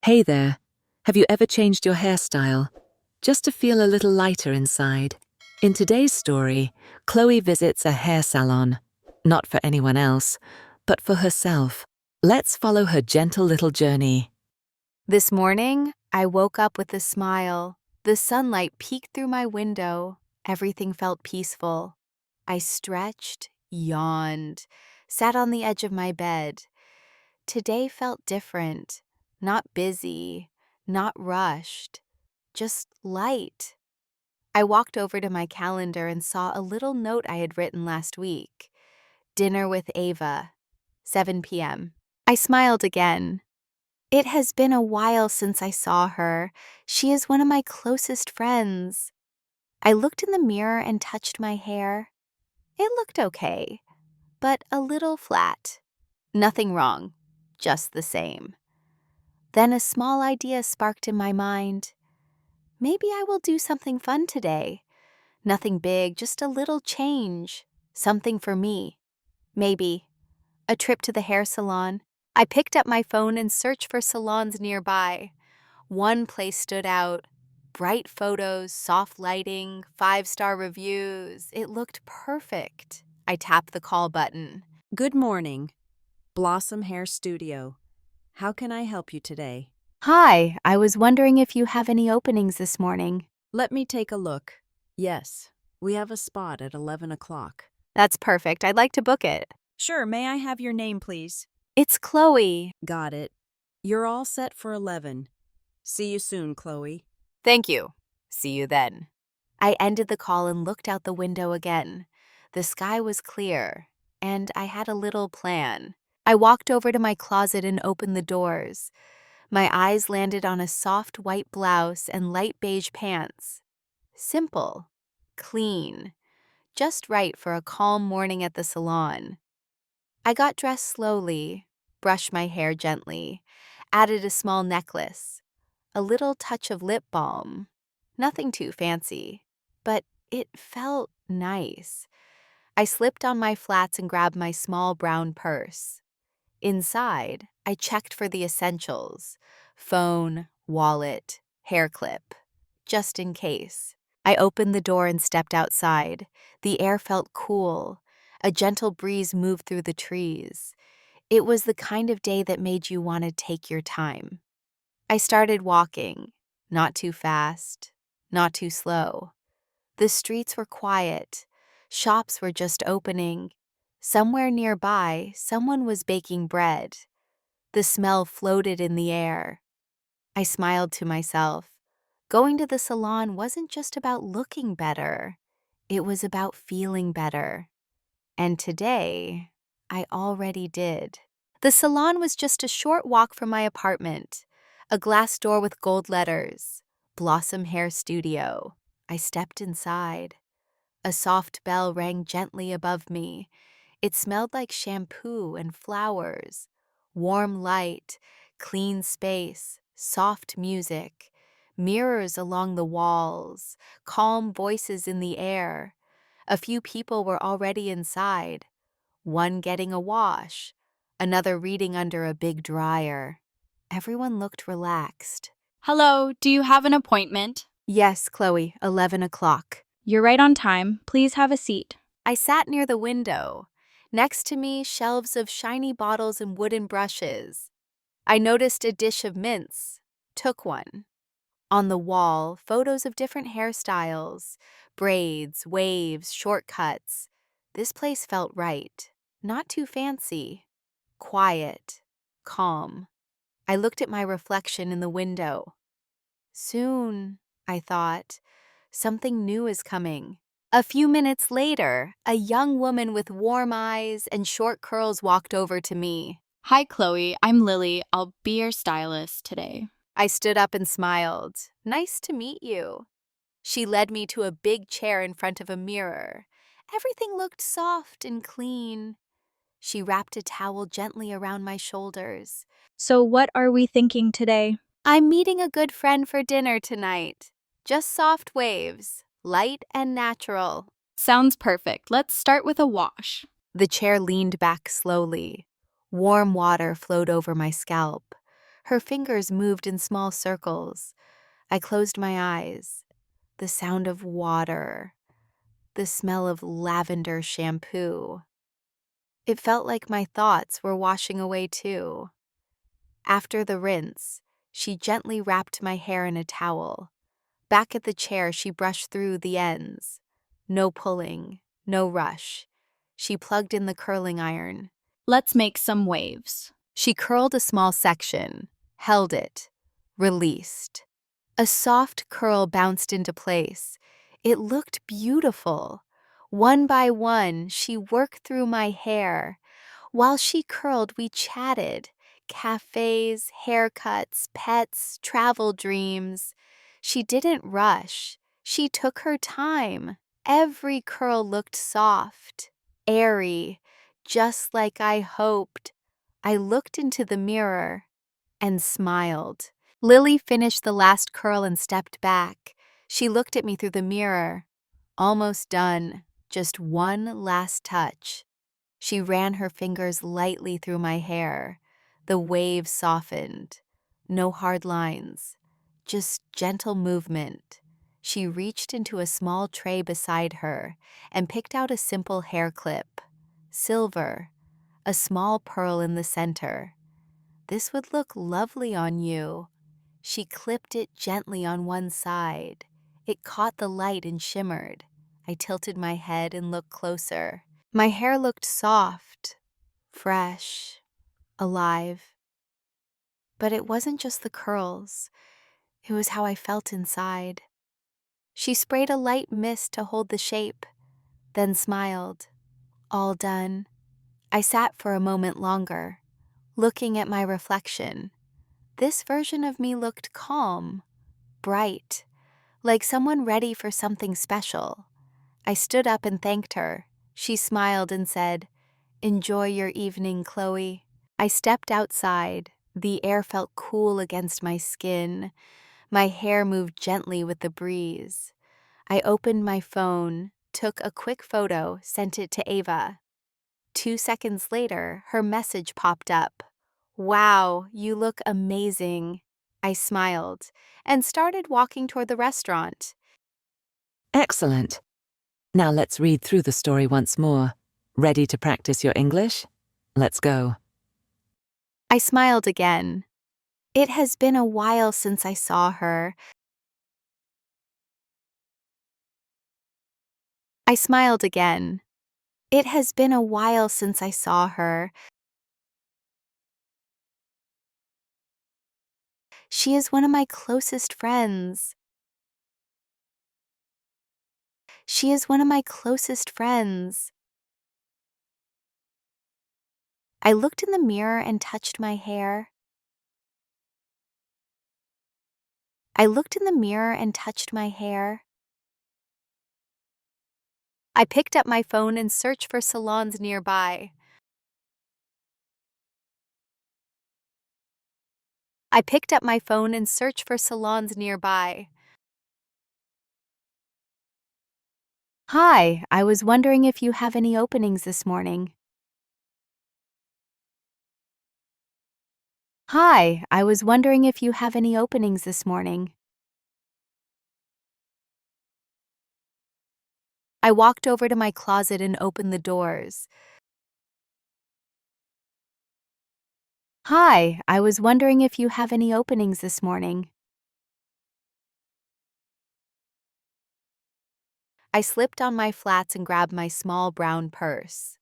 Hey there, have you ever changed your hairstyle? Just to feel a little lighter inside? In today's story, Chloe visits a hair salon. Not for anyone else, but for herself. Let's follow her gentle little journey. This morning, I woke up with a smile. The sunlight peeked through my window. Everything felt peaceful. I stretched, yawned, sat on the edge of my bed. Today felt different. Not busy, not rushed, just light. I walked over to my calendar and saw a little note I had written last week. Dinner with Ava, 7 p.m. I smiled again. It has been a while since I saw her. She is one of my closest friends. I looked in the mirror and touched my hair. It looked okay, but a little flat. Nothing wrong, just the same. Then a small idea sparked in my mind. Maybe I will do something fun today. Nothing big, just a little change. Something for me. Maybe a trip to the hair salon. I picked up my phone and searched for salons nearby. One place stood out. Bright photos, soft lighting, 5-star reviews. It looked perfect. I tapped the call button. Good morning. Blossom Hair Studio. How can I help you today? Hi, I was wondering if you have any openings this morning. Let me take a look. Yes, we have a spot at 11 o'clock. That's perfect. I'd like to book it. Sure, may I have your name, please? It's Chloe. Got it. You're all set for 11. See you soon, Chloe. Thank you. See you then. I ended the call and looked out the window again. The sky was clear, and I had a little plan. I walked over to my closet and opened the doors. My eyes landed on a soft white blouse and light beige pants. Simple, clean, just right for a calm morning at the salon. I got dressed slowly, brushed my hair gently, added a small necklace, a little touch of lip balm. Nothing too fancy, but it felt nice. I slipped on my flats and grabbed my small brown purse. Inside, I checked for the essentials: phone, wallet, hair clip, just in case. I opened the door and stepped outside. The air felt cool. A gentle breeze moved through the trees. It was the kind of day that made you want to take your time. I started walking, not too fast, not too slow. The streets were quiet. Shops were just opening. Somewhere nearby, someone was baking bread. The smell floated in the air. I smiled to myself. Going to the salon wasn't just about looking better. It was about feeling better. And today, I already did. The salon was just a short walk from my apartment. A glass door with gold letters. Blossom Hair Studio. I stepped inside. A soft bell rang gently above me. It smelled like shampoo and flowers. Warm light, clean space, soft music, mirrors along the walls, calm voices in the air. A few people were already inside. One getting a wash, another reading under a big dryer. Everyone looked relaxed. Hello, do you have an appointment? Yes, Chloe, 11 o'clock. You're right on time. Please have a seat. I sat near the window. Next to me, shelves of shiny bottles and wooden brushes. I noticed a dish of mints. Took one. On the wall, photos of different hairstyles, braids, waves, shortcuts. This place felt right. Not too fancy. Quiet. Calm. I looked at my reflection in the window. Soon, I thought, something new is coming. A few minutes later, a young woman with warm eyes and short curls walked over to me. Hi, Chloe. I'm Lily. I'll be your stylist today. I stood up and smiled. Nice to meet you. She led me to a big chair in front of a mirror. Everything looked soft and clean. She wrapped a towel gently around my shoulders. So what are we thinking today? I'm meeting a good friend for dinner tonight. Just soft waves, light and natural. Sounds perfect. Let's start with a wash. The chair leaned back slowly. Warm water flowed over my scalp. Her fingers moved in small circles. I closed my eyes. The sound of water. The smell of lavender shampoo. It felt like my thoughts were washing away too. After the rinse, she gently wrapped my hair in a towel. Back at the chair, she brushed through the ends. No pulling, no rush. She plugged in the curling iron. Let's make some waves. She curled a small section, held it, released. A soft curl bounced into place. It looked beautiful. One by one, she worked through my hair. While she curled, we chatted. Cafes, haircuts, pets, travel dreams. She didn't rush. She took her time. Every curl looked soft, airy, just like I hoped. I looked into the mirror and smiled. Lily finished the last curl and stepped back. She looked at me through the mirror. Almost done. Just one last touch. She ran her fingers lightly through my hair. The waves softened. No hard lines. Just gentle movement. She reached into a small tray beside her and picked out a simple hair clip. Silver. A small pearl in the center. This would look lovely on you. She clipped it gently on one side. It caught the light and shimmered. I tilted my head and looked closer. My hair looked soft, fresh, alive. But it wasn't just the curls. It was how I felt inside. She sprayed a light mist to hold the shape, then smiled. All done. I sat for a moment longer, looking at my reflection. This version of me looked calm, bright, like someone ready for something special. I stood up and thanked her. She smiled and said, "Enjoy your evening, Chloe." I stepped outside. The air felt cool against my skin. My hair moved gently with the breeze. I opened my phone, took a quick photo, sent it to Ava. 2 seconds later, her message popped up. "Wow, you look amazing." I smiled and started walking toward the restaurant. Excellent. Now let's read through the story once more. Ready to practice your English? Let's go. I smiled again. It has been a while since I saw her. I smiled again. It has been a while since I saw her. She is one of my closest friends. She is one of my closest friends. I looked in the mirror and touched my hair. I looked in the mirror and touched my hair. I picked up my phone and searched for salons nearby. I picked up my phone and searched for salons nearby. Hi, I was wondering if you have any openings this morning. Hi, I was wondering if you have any openings this morning. I walked over to my closet and opened the doors. Hi, I was wondering if you have any openings this morning. I slipped on my flats and grabbed my small brown purse.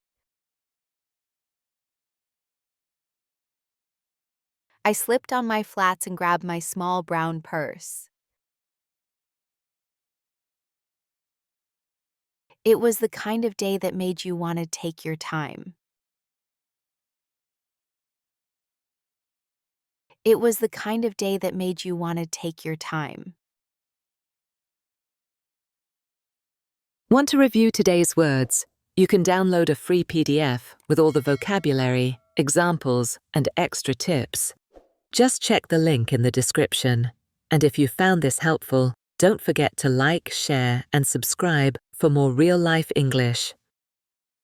I slipped on my flats and grabbed my small brown purse. It was the kind of day that made you want to take your time. It was the kind of day that made you want to take your time. Want to review today's words? You can download a free PDF with all the vocabulary, examples, and extra tips. Just check the link in the description. And if you found this helpful, don't forget to like, share, and subscribe for more real-life English.